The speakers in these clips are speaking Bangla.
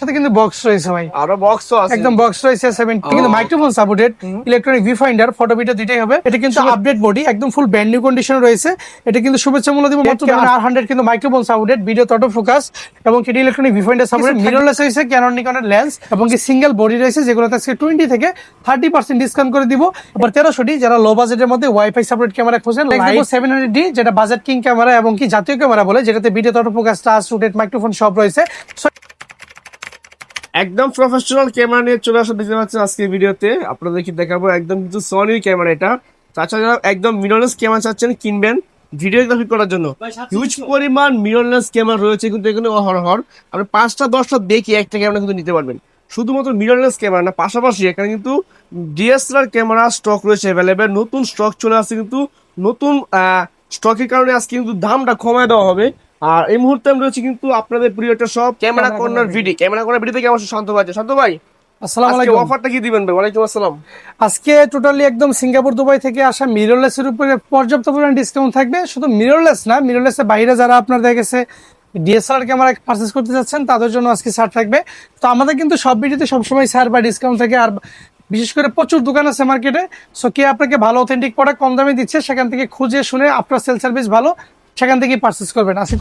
সাথে কিন্তু বক্স রয়েছে ভাই, আরো বক্সও আছে, একদম বক্স রয়েছে 70 কিন্তু microphone supported, electronic view finder, photo video দুইটাই হবে। এটা কিন্তু আপডেট বডি, একদম ফুল ব্র্যান্ড নিউ কন্ডিশন রয়েছে। এটা কিন্তু শুভেচ্ছা মূল্য দিব মাত্র R100 কিন্তু microphone supported, video auto focus এবং কি electronic view finder supported, mirrorless রয়েছে, ক্যানন নিকনের লেন্স এবং কি সিঙ্গেল বডি রয়েছে, যেগুলোতে আজকে 20 থেকে 30% ডিসকাউন্ট করে দিব। আবার 1300D যারা লো বাজেটের মধ্যে ওয়াইফাই সাপোর্ট ক্যামেরা খোঁজেন, লাইভ 700D যেটা বাজেট কিং ক্যামেরা এবং কি জাতীয় ক্যামেরা বলে, যেটাতে video auto focus, touch, rotate, microphone সব রয়েছে। একদম প্রফেশনাল ক্যামেরা নিয়ে চলে আসা দেখতে পাচ্ছেন আজকের ভিডিওতে। আপনাদেরকে দেখাবো একদম কিন্তু সনির ক্যামেরা। এটা তাছাড়া একদম মিররলেস ক্যামেরা চাচ্ছেন কিনবেন ভিডিওগ্রাফি করার জন্য, হিউজ পরিমাণ মিররলেস ক্যামেরা রয়েছে কিন্তু এখানে অহরহর। আপনি 5টা 10টা দেখি একটা ক্যামেরা কিন্তু নিতে পারবেন। শুধুমাত্র মিররলেস ক্যামেরা না, পাশাপাশি এখানে কিন্তু ডিএসএলআর ক্যামেরা স্টক রয়েছে অ্যাভেলেবেল। নতুন স্টক চলে আসছে, কিন্তু নতুন স্টকের কারণে আজকে কিন্তু দামটা কমায় দেওয়া হবে। আর এই মুহূর্তে আমি রয়েছি কিন্তু আপনাদের প্রিয় একটা সব camera corner video. Camera corner video থেকে আমার শান্ত ভাই। শান্ত ভাই, আসসালামু আজকে আলাইকুম। অফারটা কি দিবেন ভাই? ওয়ালাইকুম আসসালাম। আজকে টোটালি একদম সিঙ্গাপুর দুবাই থেকে আসা মিররলেস এর উপরে পর্যাপ্ত পরিমাণ ডিসকাউন্ট থাকবে। শুধু মিররলেস না, মিররলেসের বাইরে যারা আপনার দেখা গেছে ডিএসএলআর ক্যামেরা পারচেজ করতে যাচ্ছেন তাদের জন্য আজকে ছাড় থাকবে। তো আমাদের কিন্তু সব ভিডিওতে সবসময় ছাড় বা ডিসকাউন্ট থাকে। আর বিশেষ করে প্রচুর দোকান আছে মার্কেটে, সো কে আপনাকে ভালো অথেন্টিক প্রোডাক্ট কম দামে দিচ্ছে সেখান থেকে খুঁজে শুনে আপনার সেল সার্ভিস ভালো, সেখান থেকেই পারচেজ করবেন। আজকে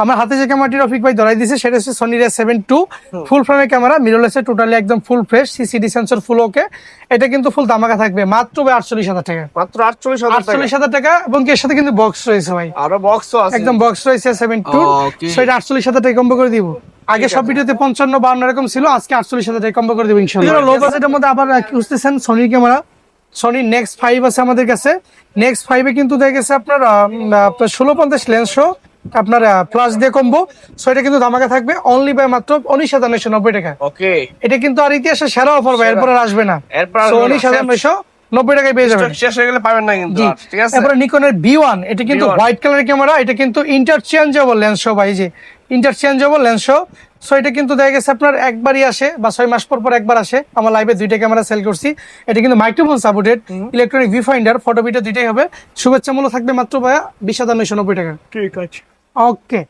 আমার হাতে যে ক্যামেরাটি রফিক ভাই ধরাই দিয়েছে সেটা হচ্ছে সনি A7 II ফুল ফ্রেমের ক্যামেরা, মিররলেস টোটালি একদম full fresh, CCD sensor full okay. এটা কিন্তু ফুল দামাকা থাকবে মাত্র 48,000 টাকা, মাত্র 48,000 টাকা এবং এর সাথে কিন্তু বক্স রয়েছে ভাই, আরো বক্সও আছে, একদম বক্স রয়েছে A7 II, সেটা 48,000 টাকা কম্বো করে দিব। আগে সব ভিডিওতে 55-52 এরকম ছিল, আজকে 48,000 টাকা কম্বো করে দিব ইনশাআল্লাহ। লো বাজেটের মধ্যে আবার খুঁজতেছেন সনির ক্যামেরা, সনি নেক্সট 5 আছে আমাদের কাছে। নেক্সট 5 এ কিন্তু দেখা গেছে আপনার 1650 লেন্স শো আপনার প্লাস দিয়ে কম্বো, সো এটা কিন্তু ধামাকা থাকবে অনলি বাই মাত্র 19,990 টাকা। ওকে, এটা কিন্তু আর ইতিহাসে সেরা অফার ভাই, এরপর আর আসবে না। এরপর 19,990 টাকায় পেয়ে যাবেন। শেষ হয়ে গেলে পাবেন না কিন্তু, ঠিক আছে। তারপরে নিকনের B1, এটা কিন্তু হোয়াইট কালারের ক্যামেরা, এটা কিন্তু ইন্টারচেঞ্জেবল লেন্স শো ভাই, যে ইন্টারচেঞ্জেবল লেন্স শো। সো এটা কিন্তু দেখা গেছে আপনার একবারই আসে বা 6 মাস পর পর একবার আসে। আমার লাইভে 2টা ক্যামেরা সেল করছি। এটা কিন্তু microphone supported, electronic view finder, photo video দুইটাই হবে। শুভেচ্ছা মূল্য থাকবে মাত্র ভাইয়া 20,990 টাকা। ঠিক আছে, ওকে,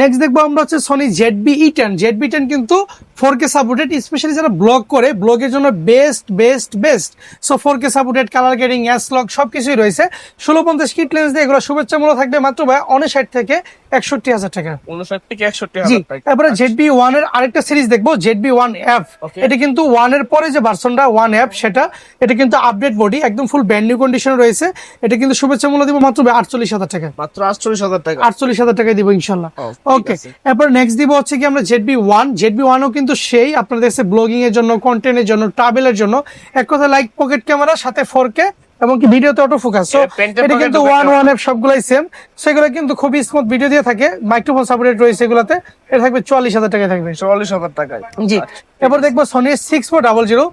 নেক্সট দেখবো আমরা হচ্ছে সনি ZB-E10। ZB-10 কিন্তু 4K সাপোর্টেড, স্পেশালি যারা ব্লগ করে, ব্লগের জন্য best best best. So 4K supported, colour grading, S-লক সবকিছুই রয়েছে। 1650 কিট লেন্স দিয়ে এগুলো শুভেচ্ছা মূল্য থাকবে মাত্র ভাই 59 থেকে 61,000 টাকা। 59 থেকে 61,000 টাকা। তারপরে ZB-1 এর আরেকটা সিরিজ দেখবো, ZB-1F। এটা কিন্তু 1 এর পরে যে ভার্সনটা 1F সেটা, এটা কিন্তু আপডেট বডি, একদম ফুল ব্র্যান্ড নিউ কন্ডিশন রয়েছে। এটা কিন্তু শুভেচ্ছা মূল্য দিব মাত্র 48,000 টাকা, মাত্র 48,000 টাকা, 48,000 টাকায় দিব ইনশাআল্লাহ। ওকে, এরপর নেক্সট দিব হচ্ছে কি আমরা ZB-1 ও কিন্তু সেই আপনাদের কাছে ব্লগিং এর জন্য, কন্টেন্টের জন্য, ট্রাভেলের জন্য, এক কথা লাইক পকেট ক্যামেরা সাথে 4K এবং কি ভিডিওতে অটো ফোকাস। সো এটা কিন্তু 1F সবগুলাই সেম, সেগুলো কিন্তু খুবই স্মুথ ভিডিও দিয়ে থাকে। মাইক্রোফোন সাপোর্টেড রয়েছে এগুলাতে। এটা থাকবে 44,000 টাকায় থাকবে, 44,000 টাকায়। জি। এবার দেখবো সনি 6400।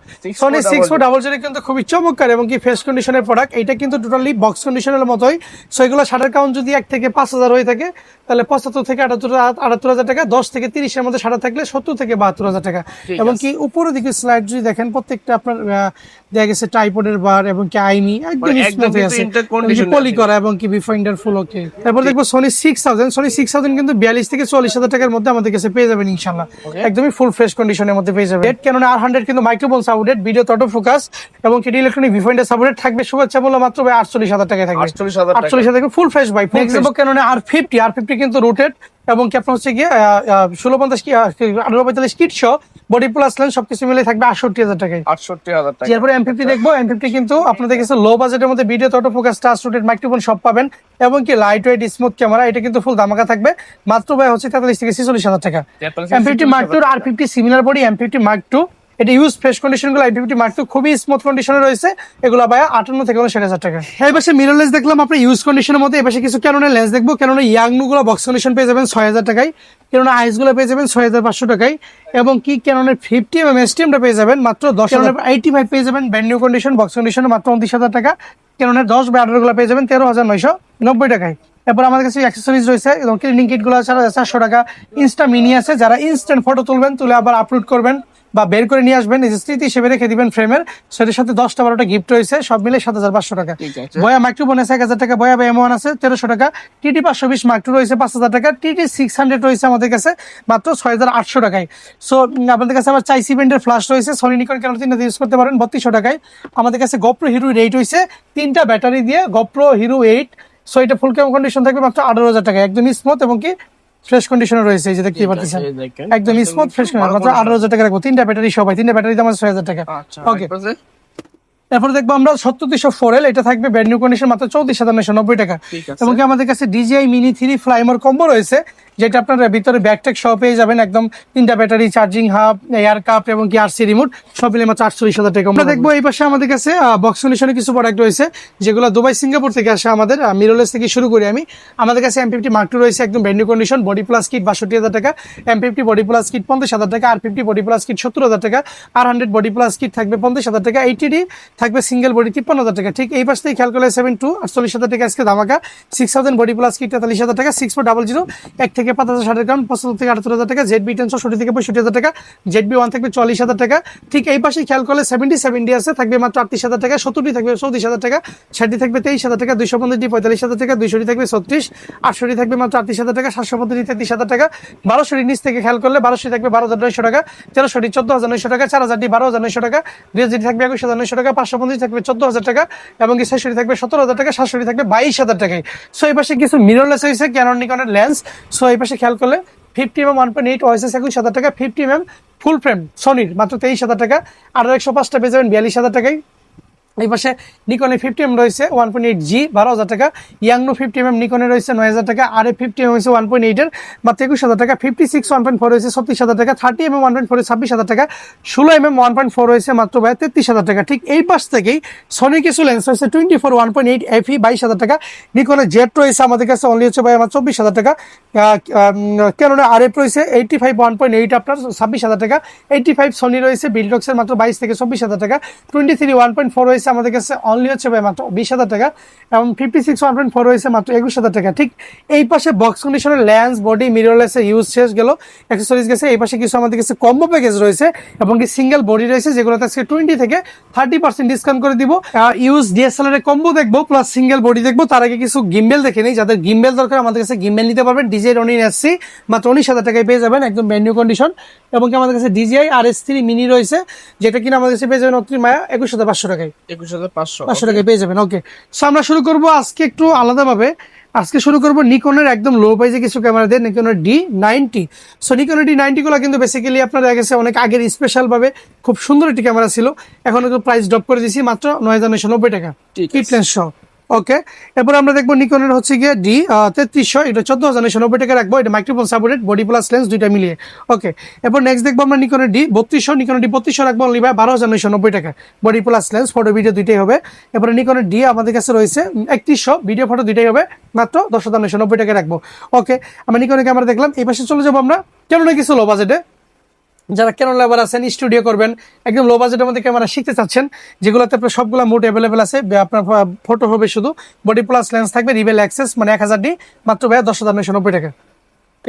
সনি 6400 কিন্তু খুবই চমৎকার এবং কি ফ্রেশ কন্ডিশনের প্রোডাক্ট। এটা কিন্তু টোটালি বক্স কন্ডিশনের মতোই। সো এগুলো শাটার কাউন্ট যদি 1 থেকে 5,000 হয়ে থাকে তাহলে 75 থেকে 78,000 টাকা, 10 থেকে 30 এর মধ্যে শাটার থাকলে 70 থেকে 72,000 টাকা। এবং কি উপরের দিকে স্লাইড যদি দেখেন, প্রত্যেকটা আপনার দেখা গেছে ট্রাইপডের বার এবং কি আইনি একদম স্মুথ আছে, পলি করা এবং কি ভিউফাইন্ডার ফুল ওকে। তারপর দেখবো সনি 6000। সনি 6000 কিন্তু 42 থেকে 40,000 টাকার মধ্যে আমাদের কাছে পেয়ে যাবেন ইনশাআল্লাহ, একদমই ফুল ফ্রেশ কন্ডিশনের মধ্যে পেয়ে যাবেন। ক্যানন R100 কিন্তু microphone supported, video auto focus এবং কি ইলেকট্রনিক ভিউফাইন্ডার সাপোর্টেড থাকবে। শুভেচ্ছা মূল্য মাত্র 48,000 টাকায় থাকবে, 48,000 টাকা ফুল ফ্রেশ ভাই। নেক্সট দেখবো ক্যানন R50 কিন্তু রোটেড এবং কি আপনার হচ্ছে গিয়ে 1650 1845 কিট সহ বডি প্লাস লেন্স সবকিছু মিলে থাকবে 68,000 টাকায়, 68,000 টাকা। এরপরে M50 দেখবো। M50 কিন্তু আপনাদের কাছে লো বাজেটের মধ্যে video auto focus, touch, rotate, microphone সব পাবেন এবং কি লাইট ওয়েট স্মুথ ক্যামেরা। এটা কিন্তু ফুল দামাকা থাকবে মাত্র ভাই হচ্ছে 43 থেকে 46,000 টাকা। M50 Mark II R50 similar body, M50 Mark II এটা ইউজ ফ্রেশ কন্ডিশন গুলো। M50 Mark II খুবই স্মুথ কন্ডিশনে রয়েছে, এগুলো ভাই 58 থেকে 59,000 টাকা। এই পাশে মিররলেস দেখলাম আপনি ইউজ কন্ডিশনের মধ্যে। এই পাশে কিছু ক্যাননের লেন্স দেখবো। ক্যাননের ইয়াংনু গুলো বক্স কন্ডিশন পেয়ে যাবেন 6,000 টাকায়, ক্যাননের আইস গুলো পেয়ে যাবেন 6,500 টাকায় এবং কি ক্যাননের 50mm STMটা পেয়ে যাবেন মাত্র 10,000। 85 পেয়ে যাবেন ব্র্যান্ড নিউ কন্ডিশন বক্স কন্ডিশনে মাত্র 29,000 টাকা। ক্যাননের 10/18 গুলো পেয়ে যাবেন 13,990 টাকায়। এরপর আমাদের কাছে অ্যাক্সেসরিজ রয়েছে এবং ক্লিনিং কিট গুলো 4,400 টাকা। ইনস্টা মিনি আছে, যারা ইনস্ট্যান্ট ফটো তুলবেন, তুলে আবার আপলোড করবেন বা বের করে নিয়ে আসবেন, এই যে স্মৃতি হিসেবে রেখে দিবেন ফ্রেমের। সেটার সাথে 10টা 12টা গিফট রয়েছে, সব মিলে 7,500 টাকা। ঠিক আছে। বয়া মাইক্রোফোন আছে 1,000 টাকা, বয়া বা M1 আছে 1300 টাকা, TT 520 মাইক্রো রয়েছে 5,000 টাকা, TT 600 রয়েছে আমাদের কাছে মাত্র 6,800 টাকায়। সো আপনাদের কাছে আবার চাইসি ব্র্যান্ডের ফ্ল্যাশ রয়েছে, সনি নিকন ক্যানন 3টা ইউজ করতে পারেন 3200 টাকায়। আমাদের কাছে গোপ্রো হিরো 8 হয়েছে 3টা ব্যাটারি দিয়ে, গোপ্রো হিরো 8। সো এটা ফুল কন্ডিশন থাকবে মাত্র 18,000 টাকা, একদম স্মুথ এবং কি ফ্রেশ কন্ডিশনে রয়েছে, এই যে দেখতে পাচ্ছেন একদম স্মুথ ফ্রেশ কন্ডিশন, মাত্র 18,000 টাকা রাখবো। 3টা ব্যাটারি সবাই, 3টা ব্যাটারি দাম 6,000 টাকা। আচ্ছা ওকে, এরপরে দেখবো আমরা 70304L, এটা থাকবে ব্র্যান্ড নিউ কন্ডিশন মাত্র 34,990 টাকা। ঠিক আছে। এবং কি আমাদের কাছে DJI মিনি 3 ফ্লাইমোর কম্বো রয়েছে, যেটা আপনার ভিতরে ব্যাকটেক সহ পেয়ে যাবেন, একদম 3টা battery, charging hub, air cup এবং কি RC রিমোট সব মিলে মাত্র 48,000 টাকা। আমরা দেখবো এই পাশে আমাদের কাছে বক্স কন্ডিশনে কিছু প্রোডাক্ট রয়েছে, যেগুলো দুবাই সিঙ্গাপুর থেকে আসে। আমাদের মিররলেস থেকে শুরু করি আমি। আমাদের কাছে M50 Mark II রয়েছে, একদম brand new condition, body plus kit 62,000 টাকা, M50 বডি প্লাস কিট 50,000 টাকা, R50 বডি প্লাস কিট 70,000 টাকা, R100 বডি প্লাস কিট থাকবে 50,000 টাকা, 80D থাকবে সিঙ্গেল বডি 53,000 টাকা। ঠিক এই পাশ থেকে খেয়াল করলে 7.2 48,000 টাকা আজকে ধামাকা, 6,000 বডি প্লাস কিট 43,000 টাকা, 6400 1 থেকে 5,060 গ্রাম 75 থেকে 78,000 টাকা, ZB10 60 থেকে 65,000 টাকা, ZB1 থাকবে 44,000 টাকা। ঠিক এই পাশে খেয়াল করলে 70 আছে, থাকবে মাত্র 38,000 টাকা, 70D থাকবে 34,000 টাকা, 60D থাকবে 23,000 টাকা, 250D 45,000 টাকা, 200D থাকবে 36, 800D থাকবে মাত্র 38,000 টাকা, 750D 33,000 টাকা, 1200D নিচ থেকে খেয়াল করলে 1200D থাকবে 12,900 টাকা, 1300D 14,900 টাকা, 4,000D 12,900 টাকা, 2,000D থাকবে 21,900 টাকা, 550D থাকবে 14,000 টাকা এবং কি 600D থাকবে 17,000 টাকা, 700D থাকবে 22,000 টাকায়। সো এই পাশে কিছু মিররলেস হয়েছে ক্যানন নিকনের লেন্স। সো এই পাশে খেয়াল করলে 50mm 1.8 OIS 21,000 টাকা, 50mm ফুল ফ্রেম সনির মাত্র 23,000 টাকা, আর 105টা পেয়ে যাবেন 42,000 টাকায়। এই পাশে নিকনে 50mm রয়েছে 1.8G 12,000 টাকা, ইয়াংনো 50mm নিকনে রয়েছে 9,000 টাকা, আর 50mm হয়েছে 1.8 এর মাত্র 21,000 টাকা, 56 1.4 রয়েছে 36,000 টাকা, 30mm 1.4 26,000 টাকা, 16mm 1.4 রয়েছে মাত্র 33,000 টাকা। ঠিক এই পাশ থেকেই সনি কিছু লেন্স রয়েছে 24 1.8 FE 22,000 টাকা, নিকনে জেট রয়েছে আমাদের কাছে অনলি হচ্ছে ভাই আমার 24,000 টাকা, ক্যানোনে RF রয়েছে 85 1.8 আপনার 26,000 টাকা, 85 সনি রয়েছে বিল্ডক্সের মাত্র 22 থেকে 24,000 টাকা, 23 1.4 রয়েছে আমাদের কাছে অনলি হচ্ছে ভাই মাত্র 20,000 টাকা, এবং 56 1.4 রয়েছে মাত্র 21,000 টাকা। ঠিক এই পাশে বক্স কন্ডিশনের লেন্স বডি মিররলেস ইউজ শেষ গেল, অ্যাক্সেসরিজ গেছে। এই পাশে কিছু আমাদের কাছে কম্বো প্যাকেজ রয়েছে এবং কি সিঙ্গেল বডি রয়েছে, যেগুলোতে আজকে 20 থেকে 30% ডিসকাউন্ট করে দিব। ইউজ DSLR এর কম্বো দেখবো প্লাস সিঙ্গেল বডি দেখবো, তার আগে কিছু গিম্বেল দেখে নেই। যাদের গিম্বেল দরকার আমাদের কাছে গিম্বেল নিতে পারবেন, DJI Ronin SC মাত্র 19,000 টাকায় পেয়ে যাবেন, একদম ব্র্যান্ড নিউ কন্ডিশন। এবং কি আমাদের কাছে DJI RS3 মিনি রয়েছে, যেটা কিনা আমাদের কাছে পেয়ে যাবেন অত্রি মায়া 21,500 টাকায়, 21,500 টাকায় পেয়ে যাবেন। ওকে, সো আমরা শুরু করবো আজকে একটু আলাদাভাবে। আজকে শুরু করবো নিকনের একদম লো প্রাইসে কিছু ক্যামেরা দিয়ে, নিকনের D90। সো নিকনের D90 গুলো কিন্তু বেসিক্যালি আপনার গেছে অনেক আগের স্পেশাল ভাবে খুব সুন্দর একটি ক্যামেরা ছিল, এখন একটু প্রাইস ড্রপ করে দিয়েছি মাত্র 9,990 টাকা কিট লেন্স সহ। ওকে, এরপর আমরা দেখবো নিকনের হচ্ছে গিয়ে D3300, এটা 14,990 টাকা রাখবো, এটা microphone supported body plus lens দুইটা মিলিয়ে। ওকে, এরপর নেক্সট দেখবো আমরা নিকনের D3200, নিকনের D3200 রাখবো অনলি ভাই 12,990 টাকা, body plus lens photo video দুইটাই হবে। এরপরে নিকনের D আমাদের কাছে রয়েছে 3100, ভিডিও ফটো দুইটাই হবে, মাত্র 10,990 টাকা রাখবো। ওকে, আমরা নিকনের ক্যামেরা দেখলাম। এই পাশে চলে যাবো আমরা কেন কিছু লো বাজেটে, যারা ক্যানন লাভার আছেন, স্টুডিও করবেন, একদম লো বাজেটের মধ্যে ক্যামেরা শিখতে চাচ্ছেন, যেগুলোতে আপনার সবগুলো মোড অ্যাভেলেবেল আছে, আপনার ফটো হবে শুধু, বডি প্লাস লেন্স থাকবে, রিবেল অ্যাক্সেস মানে 1000D মাত্র ভাইয়া 10,990 টাকা,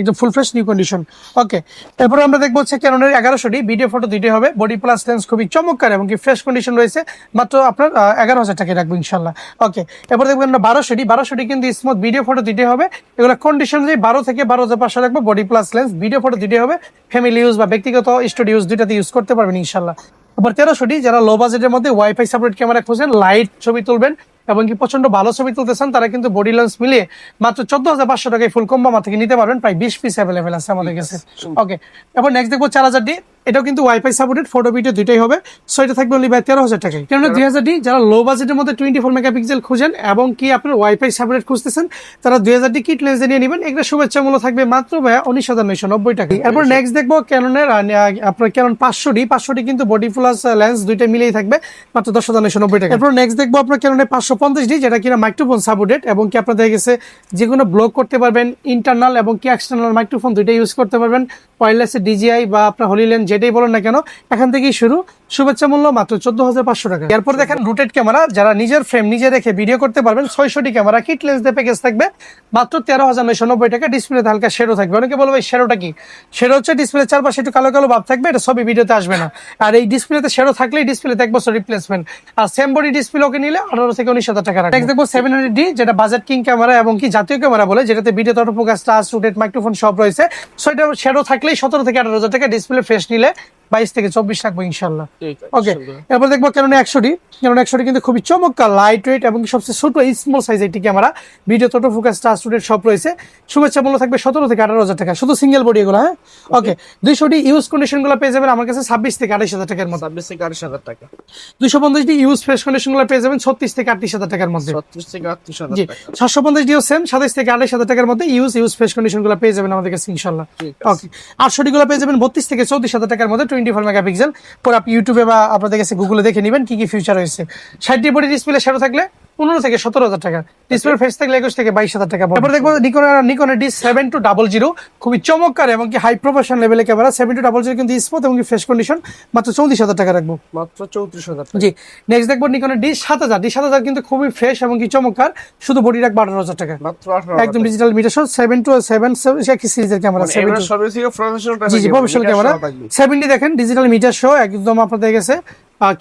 একদম ফুল ফ্রেশ নিউ কন্ডিশন। ওকে, এরপর আমরা দেখবো হচ্ছে ক্যাননের 1100D, ভিডিও ফটো দুইটাই হবে, বডি প্লাস লেন্স খুবই চমৎকার এবং কি ফ্রেশ কন্ডিশন রয়েছে, মাত্র আপনার 11,000 টাকায় রাখবো ইনশাল্লাহ। ওকে, এরপর দেখবো আমরা 1200D কিন্তু স্মুথ ভিডিও ফটো দুইটাই হবে, এগুলো কন্ডিশন যে 12 থেকে 12,500 রাখবো, body plus lens video photo দুইটাই হবে, ফ্যামিলি ইউজ বা ব্যক্তিগত স্টুডিও ইউজ দুইটাতে ইউজ করতে পারবেন ইনশাল্লাহ। আবার 1300D, যারা লো বাজেটের মধ্যে ওয়াইফাই সাপোর্ট ক্যামেরা খুঁজেন, লাইট ছবি তুলবেন এবং কি প্রচন্ড ভালো ছবি তুলতেছেন, তারা কিন্তু বডি লেন্স মিলিয়ে মাত্র 14,500 টাকায় ফুল কম্বো আমার থেকে নিতে পারবেন, প্রায় 20 পিস অ্যাভেলেবেল আছে আমাদের কাছে। ওকে, এবার নেক্সট দেখবো 4000D, এটাও কিন্তু ওয়াইফাই সাপোর্টেড, ফটো ভিডিও দুইটাই হবে। সো এটা থাকবে অনলি ভাই 13,000 টাকায়। কেননা 2000D যারা লো বাজেটের মধ্যে 24 মেগাপিক্সেল খুঁজেন এবং কি আপনার ওয়াইফাই সাপোর্টেড খুঁজতেছেন, তারা 2000D কিট লেন্স নিয়ে নেবেন, এগুলো শুভেচ্ছা মূল্য থাকবে মাত্র ভাই 19,990 টাকা। এরপর নেক্সট দেখবো ক্যাননের আপনার ক্যানন 500D কিন্তু বডি প্লাস লেন্স দুইটা মিলেই থাকবে, মাত্র 10,990 টাকা। এরপর নেক্সট দেখবো আপনার ক্যাননের 550D, যেটা কিনা মাইক্রোফোন সাপোর্টেড এবং কি আপনাদের গেছে যেগুলো ব্লগ করতে পারবেন, ইন্টারনাল এবং কি এক্সটার্নাল মাইক্রোফোন দুইটা ইউজ করতে পারবেন, ওয়্যারলেস DJI বা আপনার হলিল্যান্ড যেটাই বলেন না কেন, এখান থেকেই শুরু, শুভেচ্ছা মূল্য মাত্র 14,500 টাকা। এরপর দেখেন রোটেট ক্যামেরা, যারা নিজের ফ্রেম নিজে রেখে ভিডিও করতে পারবেন 600টি ক্যামেরা কিট লেন্স দিয়ে প্যাকেজ থাকবে মাত্র 13,990 টাকা। ডিসপ্লেতে হালকা শেডো থাকবে। অনেকে বলবে শেডোটা কি? শেডো হচ্ছে ডিসপ্লে চারপাশে একটু কালো কালো ভাব থাকবে, এটা সবই ভিডিওতে আসবে না। আর এই ডিসপ্লেতে শেডো থাকলেই ডিসপ্লেতে 1 বছর রিপ্লেসমেন্ট। আর সেম বডি ডিসপ্লে ওকে নিলে 18 থেকে 19,000 টাকা রাখবে। দেখবো 700D, যেটা বাজেট কিং ক্যামেরা এবং কি জাতীয় ক্যামেরা বলে, যেটাতে video autofocus, touch, rotate, microphone সব রয়েছে। সো এটা শেডো থাকলেই 17 থেকে 18,000 টাকা, ডিসপ্লে ফ্রেশ নিলে 22 থেকে 24 রাখবো ইনশাল্লাহ। ওকে, এরপর দেখবো ক্যানন 100D। ক্যানন 100D কিন্তু খুবই চমৎকার, লাইট ওয়েট এবং সবচেয়ে ছোট স্মল সাইজ একটি camera. Video autofocus, touch, rotate সব রয়েছে। শুভেচ্ছা মূল্য থাকবে 17 থেকে 18,000 টাকা, শুধু সিঙ্গেল বডি এগুলো। হ্যাঁ, ওকে। 200D ইউজ কন্ডিশন গুলো পেয়ে যাবেন আমার কাছে 26 থেকে 28,000 টাকার মধ্যে। 26 থেকে 28,000 টাকা। 250D ইউজ ফ্রেশ কন্ডিশন গুলো পেয়ে যাবেন 36 থেকে 38,000 টাকার মধ্যে। 36 থেকে 38,000 জি, টাকা। 750D ও সেম 27 থেকে 28,000 টাকার মধ্যে ইউজ ফ্রেশ কন্ডিশন গুলো পেয়ে যাবেন আমাদের কাছে ইনশাআল্লাহ। ওকে, 800D গুলো পেয়ে যাবেন 32 থেকে 34,000 টাকার মধ্যে, 24 মেগাপিক্সেল। পরে আপনি ইউটিউবে বা আপনাদের কাছে গুগলে দেখে নেবেন কি কি ফিচার রয়েছে। 60D বডি ডিসপ্লে শেডো থাকলে 15 থেকে 17,000 টাকা, ডিসপ্লে ফেস থাকলে 21 থেকে 22,000 টাকা। তারপর দেখবো নিকন D7200, খুবই চমৎকার এবং কি হাই প্রফেশনাল লেভেলের ক্যামেরা। 7200 কিন্তু স্মুথ এবং ফ্রেশ কন্ডিশন, মাত্র 34,000 টাকা রাখবো। মাত্র 34,000 টাকা। জি, নেক্সট দেখবো নিকন D7000 কিন্তু খুবই ফ্রেশ এবং কি চমৎকার, শুধু বডি রাখবো 18,000 টাকা। মাত্র 18,000 একদম ডিজিটাল মিটার সহ 7 একই সিরিজের ক্যামেরা। সবই থেকে প্রফেশনাল জি জি, প্রফেশনাল ক্যামেরা। 70 দেখেন ডিজিটাল মিটার সহ একদম আপনাদের কাছে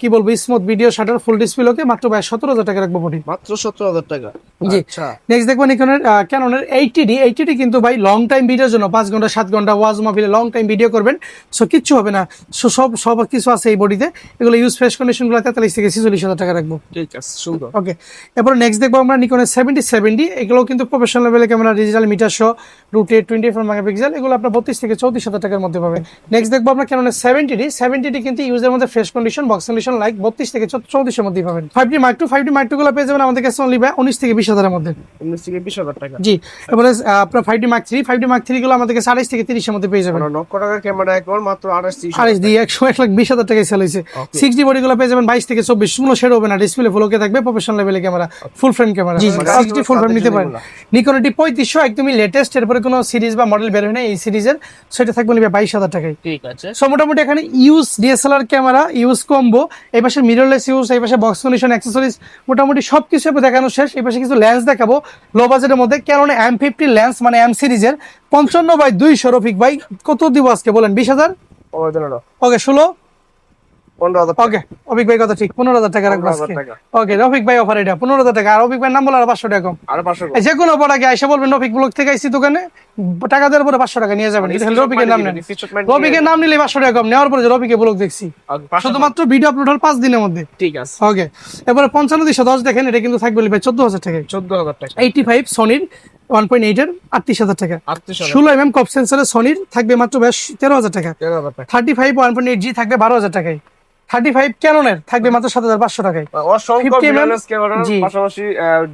কি বলবো, smooth video, shutter, full display ওকে, মাত্র 17,000 টাকা রাখবো বডি। মাত্র 17,000 টাকা। জি, আচ্ছা, নেক্সট দেখবো নিকনের ক্যাননের 80D কিন্তু ভাই লং টাইম ভিডিওর জন্য 5 ঘন্টা 7 ঘন্টা ওয়াজ মাহফিলে লং টাইম ভিডিও করবেন, সো কিচ্ছু হবে না। সো সব কিছু আছে এই বডিতে। এগুলো ইউজ ফ্রেশ কন্ডিশন গুলো 43 থেকে 46,000 টাকা রাখবো। ঠিক আছে, সুন্দর। ওকে, এরপর নেক্সট দেখবো আমরা নিকনের 7070। এগুলো কিন্তু প্রফেশনাল লেভেলের ক্যামেরা, ডিজিটাল মিটার সহ, রোটেট, 24 মেগাপিক্সেল। এগুলো আপনার 32 থেকে 34,000 টাকার মধ্যে পাবেন। নেক্সট দেখবো আমরা ক্যাননের 70D কিন্তু ইউজের মধ্যে fresh condition, box condition like 32 থেকে 34 এর মধ্যে পাবেন। 5D Mark II গুলো পেয়ে যাবেন আমাদের কাছে অনলি 19 থেকে 20,000 এর মধ্যে। 19 থেকে 20,000 টাকা। জি, এবারে আপনার 5D Mark III গুলো আমাদের কাছে 28 থেকে 30 এর মধ্যে পেয়ে যাবেন। 9 টাকার ক্যামেরা এখন মাত্র 28 দিয়ে 1,20,000 টাকায় সেল হয়েছে। 6D বডি গুলো পেয়ে যাবেন 22 থেকে 24, কোনো শেড হবে না, ডিসপ্লে ফুল ওকে থাকবে, প্রফেশনাল লেভেলের ক্যামেরা, ফুল ফ্রেম ক্যামেরা। জি, 6D ফুল ফ্রেম নিতে পারেন। নিকন D3500 একদমই লেটেস্ট, এরপরে কোনো সিরিজ বা মডেল বের হয় না এই সিরিজের, সেটা থাকবে 22,000 টাকায়। ঠিক আছে। সো মোটামুটি এখানে use DSLR camera, use combo, এই পাশে মিররলেস ইউজ, এই পাশে বক্স কন্ডিশন, অ্যাক্সেসরিজ, মোটামুটি সবকিছু দেখানো শেষ। এই পাশে কিছু লেন্স দেখাবো লো বাজেটের মধ্যে। ক্যানন M50 লেন্স, মানে M সিরিজের 55/200। রফিক ভাই কত দিব আজকে বলেন? 20,000। ওকে, 16, 15,000। ওকে, রফিক ভাই কথা ঠিক, 15,000 টাকা রাখবো আজকে। ওকে, রফিক ভাই অফার এটা 15,000 টাকা। আর রফিক ভাই নাম বলে আর 500 টাকা কম। আরো 500 যে কোনো প্রোডাক্টে এসে বলবেন রফিক ব্লগ থেকে আইছি দোকানে, টাকা দেওয়ার পরে 500 টাকা নিয়ে যাবেন। রফিকের নাম নেন, রফিকের নাম নিলে 500 টাকা কম, নেওয়ার পরে যে রফিকের ব্লগ দেখছি, শুধুমাত্র ভিডিও আপলোড হওয়ার 5 দিনের মধ্যে। ঠিক আছে। ওকে, এবারে 55-10 দেখেন, এটা কিন্তু থাকবে 14,000 টাকায়। 14,000 টাকা। 85 সনির 1.8 এর 38,000 টাকা। 16 কপ সেন্সরের সনির থাকবে মাত্র 13,000 টাকা। 35 1.8G থাকবে 12,000 টাকায়। 35 ক্যাননের থাকবে মাত্র 7,500 টাকায়। অসংখ্য 50 মিররলেস ক্যামেরা, জি। পাশাপাশি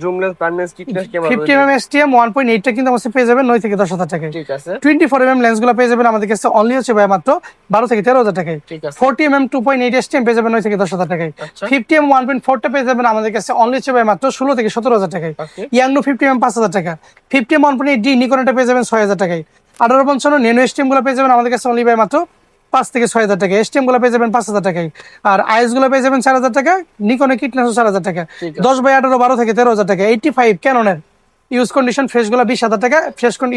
zoom lens, pan lens, kit lens camera. 50 STM 1.8 টা কিন্তু আমাদের পেয়ে যাবেন 9 থেকে 10,000 টাকায়। ঠিক আছে। 24 লেন্সগুলো পেয়ে যাবেন আমাদের কাছে অনলি হচ্ছে ভাই মাত্র 12 থেকে 13,000 টাকায়। ঠিক আছে। 40 2.8 STM পেয়ে যাবেন 9 থেকে 10,000 টাকায়। আচ্ছা। 50 1.4 টা পেয়ে যাবেন আমাদের কাছে অনলি হচ্ছে ভাই মাত্র 16 থেকে 17,000 টাকায়। ওকে। ইয়াংনো 50 5,000 টাকা। 50 1.8D নিকনটা পেয়ে যাবেন 6,000 টাকায়। 1855 ন্যানো STM গুলো পেয়ে যাবেন আমাদের কাছে অনলি ভাই মাত্র 5 থেকে 6,000 টাকা। STM গুলো পেয়ে যাবেন 5,000 টাকায়। আর IS গুলো পেয়ে যাবেন 4,000 টাকা। নিকনে কিট লেন্স 4,000 টাকা। 10/18 12 থেকে 13,000 টাকা। 85 ক্যাননের ইউজ কন্ডিশন ফ্রেশ গুলো 20,000 টাকা,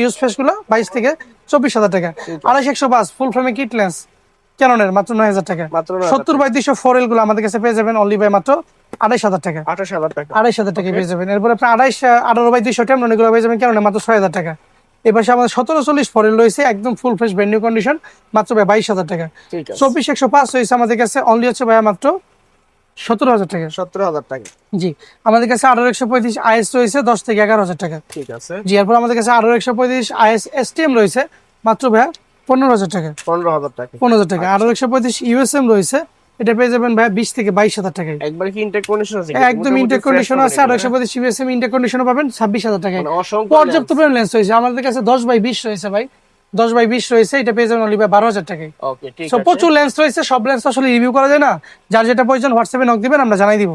ইউজ ফ্রেশ গুলো 22 থেকে 24,000 টাকা। 2805 ফুল ফ্রেমে কিট লেন্স ক্যাননের মাত্র 9,000 টাকা। 70/200 4L গুলো আমাদের কাছে পেয়ে যাবেন অনলি বাই মাত্র 28,000 টাকা। 28,000 টাকা পেয়ে যাবেন। এরপর আপনি 18/200 টেমন এগুলো পেয়ে যাবেন ক্যাননের মাত্র 6,000 টাকা। এবার আমাদের 1740 4L রয়েছে একদম full fresh brand new condition, মাত্র ভাই 22,000 টাকা। 24-105 রয়েছে আমাদের কাছে অনলি হচ্ছে ভাই মাত্র 17,000 টাকা। 17,000 টাকা। জি, আমাদের কাছে 18-135 IS রয়েছে 10 থেকে 11,000 টাকা। ঠিক আছে। জি, এরপর আমাদের কাছে 18-135 IS STM রয়েছে মাত্র ভাই 15,000 টাকা। 15,000 টাকা। 15,000 টাকা। 18-135 USM রয়েছে, এটা পেয়ে যাবেন ভাই 20 থেকে 22,000 টাকায়। একবার কি ইনটেক কন্ডিশন আছে? একদম ইনটেক কন্ডিশন আছে। 1825 USM ইনটেক কন্ডিশনও পাবেন 26,000 টাকায়। অসংখ্য পর্যাপ্ত পরিমাণ লেন্স রয়েছে আমাদের কাছে। 10/20 রয়েছে ভাই, 10/20 রয়েছে, এটা পেয়ে যাবেন অনলি ভাই 12,000 টাকায়। ওকে, ঠিক সো আছে। প্রচুর লেন্স রয়েছে, সব লেন্স আসলে রিভিউ করা যায় না। যার যেটা প্রয়োজন হোয়াটসঅ্যাপে নক দিবেন, আমরা জানাই দিব।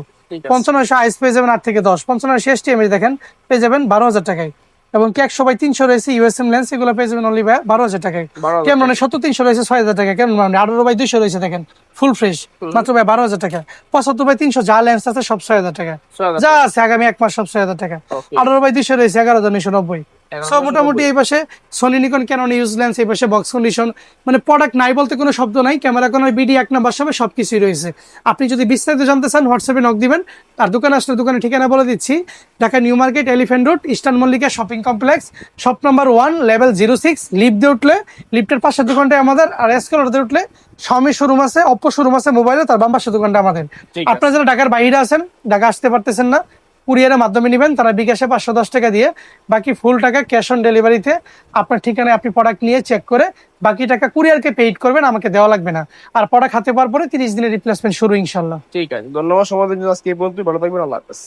5500 IS পেয়ে যাবেন 8 থেকে 10। 5500 STM দেখেন পেয়ে যাবেন 12,000 টাকায়। এবং কি 100/300 রয়েছে ইউএসএম লেন্স, এগুলো পেয়ে যাবেন অনলি 12,000 টাকায়। 12,000 ক্যামেরনে 70-300 রয়েছে 6,000 টাকা, ক্যামেরনে 18/200 রয়েছে দেখেন ফুল ফ্রেশ মাত্র 12,000 টাকা। 75/300 যা লেন্স আছে সব 6,000 টাকা, 6,000 যা আছে আগামী 1 মাস সব 6,000 টাকা। Okay. 18/200 রয়েছে 11,990। সো মোটামুটি এই পাশে Sony Nikon Canon use lens, এই পাশে বক্স কন্ডিশন, মানে প্রোডাক্ট নাই বলতে কোনো শব্দ নাই। ক্যামেরা কোনো বিডি 1 নাম্বার সবে সবকিছুই রয়েছে। আপনি যদি বিস্তারিত জানতে চান হোয়াটসঅ্যাপে নক দিবেন। আর দোকানে আসলে দোকানের ঠিকানা বলে দিচ্ছি, Dhaka new market, elephant road, eastern Mallika shopping complex, shop number 1, level 06। Lift দিয়ে উঠলে লিফটের পাশের দোকানটাই আমাদের, আর এসকেলেটর দিয়ে উঠলে Xiaomi শোরুম আছে, অপ্পো শোরুম আছে মোবাইলে, তার বাম পাশের দোকানটা আমাদের। ঠিক আছে। আপনারা যারা ঢাকার বাইরে আছেন, ঢাকা আসতে পারতেছেন না, কুরিয়ারের মাধ্যমে নেবেন, তারা বিকাশে 510 টাকা দিয়ে, বাকি ফুল টাকা ক্যাশ অন ডেলিভারিতে আপনার ঠিকানায় আপনি প্রোডাক্ট নিয়ে চেক করে বাকি টাকা কুরিয়ারকে পেইড করবেন, আমাকে দেওয়া লাগবে না। আর প্রোডাক্ট হাতে পাওয়ার পরে 30 দিনের রিপ্লেসমেন্ট শুরু ইনশাল্লাহ। ঠিক আছে, ধন্যবাদ সমাজের জন্য আজকে এই পর্যন্ত। ভালো থাকবেন, আল্লাহ হাফেজ।